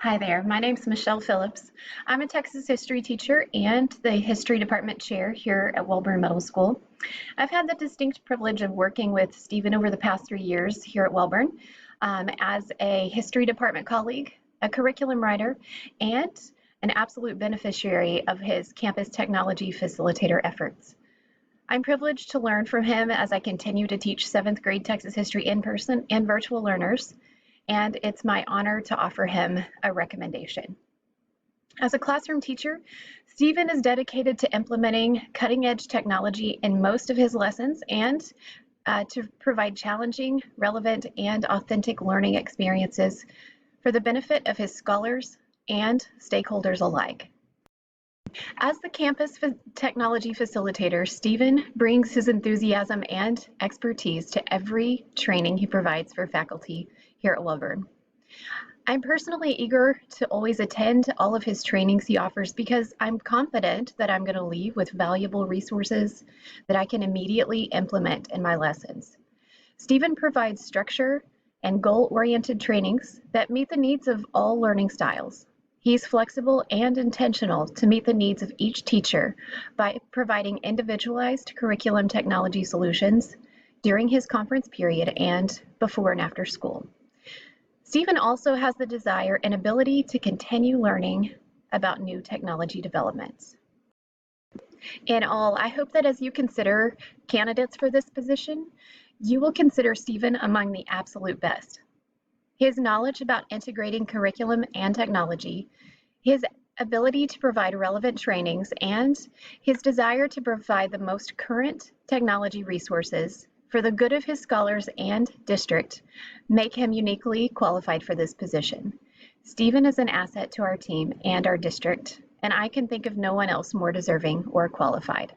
Hi there, my name's Michelle Phillips. I'm a Texas history teacher and the history department chair here at Welborn Middle School. I've had the distinct privilege of working with Stephen over the past 3 years here at Welborn as a history department colleague, a curriculum writer, and an absolute beneficiary of his campus technology facilitator efforts. I'm privileged to learn from him as I continue to teach 7th grade Texas history in person and virtual learners, and it's my honor to offer him a recommendation. As a classroom teacher, Stephen is dedicated to implementing cutting-edge technology in most of his lessons and to provide challenging, relevant, and authentic learning experiences for the benefit of his scholars and stakeholders alike. As the campus technology facilitator, Stephen brings his enthusiasm and expertise to every training he provides for faculty here at Welborn. I'm personally eager to always attend all of his trainings he offers because I'm confident that I'm going to leave with valuable resources that I can immediately implement in my lessons. Stephen provides structure and goal-oriented trainings that meet the needs of all learning styles. He's flexible and intentional to meet the needs of each teacher by providing individualized curriculum technology solutions during his conference period and before and after school. Stephen also has the desire and ability to continue learning about new technology developments. In all, I hope that as you consider candidates for this position, you will consider Stephen among the absolute best. His knowledge about integrating curriculum and technology, his ability to provide relevant trainings, and his desire to provide the most current technology resources for the good of his scholars and district make him uniquely qualified for this position. Stephen is an asset to our team and our district, and I can think of no one else more deserving or qualified.